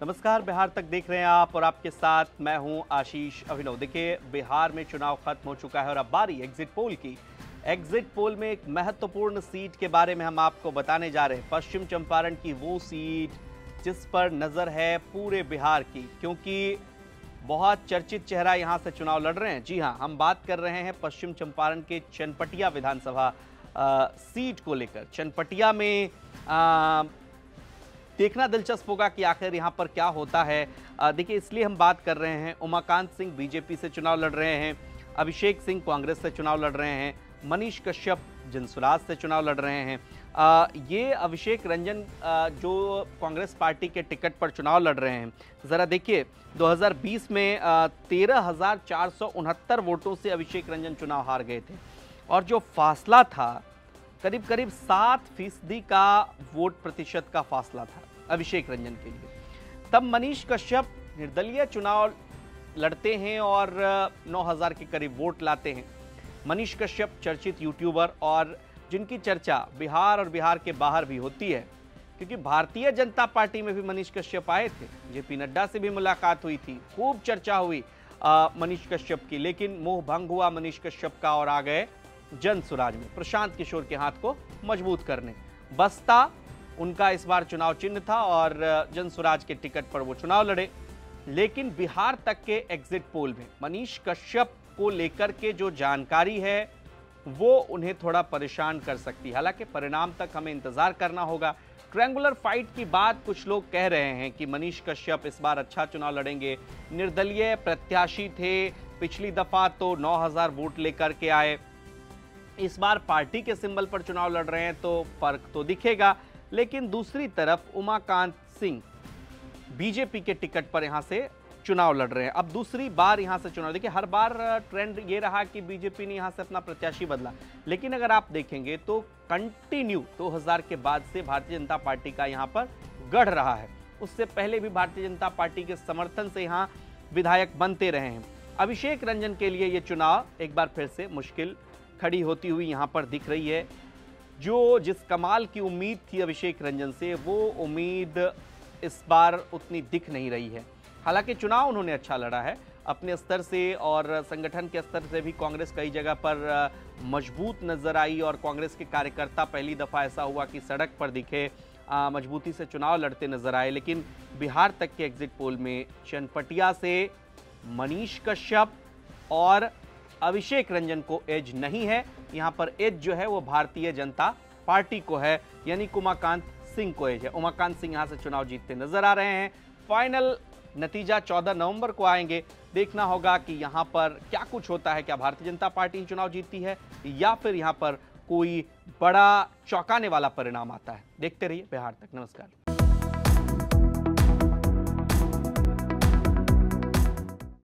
नमस्कार, बिहार तक देख रहे हैं आप और आपके साथ मैं हूं आशीष अभिनव। देखिए, बिहार में चुनाव खत्म हो चुका है और अब बारी एग्जिट पोल की। एग्जिट पोल में एक महत्वपूर्ण सीट के बारे में हम आपको बताने जा रहे हैं। पश्चिम चंपारण की वो सीट जिस पर नजर है पूरे बिहार की, क्योंकि बहुत चर्चित चेहरा यहां से चुनाव लड़ रहे हैं। जी हां, हम बात कर रहे हैं पश्चिम चंपारण के चनपटिया विधानसभा सीट को लेकर। चनपटिया में देखना दिलचस्प होगा कि आखिर यहां पर क्या होता है। देखिए, इसलिए हम बात कर रहे हैं। उमाकांत सिंह बीजेपी से चुनाव लड़ रहे हैं, अभिषेक सिंह कांग्रेस से चुनाव लड़ रहे हैं, मनीष कश्यप जनसुराज से चुनाव लड़ रहे हैं। ये अभिषेक रंजन जो कांग्रेस पार्टी के टिकट पर चुनाव लड़ रहे हैं, ज़रा देखिए 2020 में 13,469 वोटों से अभिषेक रंजन चुनाव हार गए थे और जो फासला था करीब करीब 7% का वोट प्रतिशत का फासला था अभिषेक रंजन के लिए। तब मनीष कश्यप निर्दलीय चुनाव लड़ते हैं और 9,000 के करीब वोट लाते हैं। मनीष कश्यप चर्चित यूट्यूबर और जिनकी चर्चा बिहार और बिहार के बाहर भी होती है, क्योंकि भारतीय जनता पार्टी में भी मनीष कश्यप आए थे। जेपी नड्डा से भी मुलाकात हुई थी, खूब चर्चा हुई मनीष कश्यप की, लेकिन मोह भंग हुआ मनीष कश्यप का और आ गए जनसुराज में प्रशांत किशोर के हाथ को मजबूत करने। बस्ता उनका इस बार चुनाव चिन्ह था और जनसुराज के टिकट पर वो चुनाव लड़े। लेकिन बिहार तक के एग्जिट पोल में मनीष कश्यप को लेकर के जो जानकारी है वो उन्हें थोड़ा परेशान कर सकती है। हालांकि परिणाम तक हमें इंतजार करना होगा। ट्रायंगुलर फाइट की बात कुछ लोग कह रहे हैं कि मनीष कश्यप इस बार अच्छा चुनाव लड़ेंगे। निर्दलीय प्रत्याशी थे, पिछली दफा तो 9,000 वोट लेकर के आए। इस बार पार्टी के सिंबल पर चुनाव लड़ रहे हैं तो फर्क तो दिखेगा। लेकिन दूसरी तरफ उमाकांत सिंह बीजेपी के टिकट पर यहां से चुनाव लड़ रहे हैं। अब दूसरी बार यहां से चुनाव, देखिए हर बार ट्रेंड ये रहा कि बीजेपी ने यहां से अपना प्रत्याशी बदला, लेकिन अगर आप देखेंगे तो कंटिन्यू 2000 के बाद से भारतीय जनता पार्टी का यहां पर गढ़ रहा है। उससे पहले भी भारतीय जनता पार्टी के समर्थन से यहां विधायक बनते रहे हैं। अभिषेक रंजन के लिए यह चुनाव एक बार फिर से मुश्किल खड़ी होती हुई यहां पर दिख रही है। जो जिस कमाल की उम्मीद थी अभिषेक रंजन से, वो उम्मीद इस बार उतनी दिख नहीं रही है। हालांकि चुनाव उन्होंने अच्छा लड़ा है अपने स्तर से और संगठन के स्तर से भी। कांग्रेस कई जगह पर मजबूत नजर आई और कांग्रेस के कार्यकर्ता पहली दफा ऐसा हुआ कि सड़क पर दिखे, मजबूती से चुनाव लड़ते नजर आए। लेकिन बिहार तक के एग्जिट पोल में चनपटिया से मनीष कश्यप और अभिषेक रंजन को एज नहीं है। यहां पर एज जो है वो भारतीय जनता पार्टी को है, यानी उमाकांत सिंह को एज है। उमाकांत सिंह यहां से चुनाव जीतते नजर आ रहे हैं। फाइनल नतीजा 14 नवंबर को आएंगे। देखना होगा कि यहां पर क्या कुछ होता है। क्या भारतीय जनता पार्टी ही चुनाव जीतती है या फिर यहां पर कोई बड़ा चौंकाने वाला परिणाम आता है। देखते रहिए बिहार तक। नमस्कार।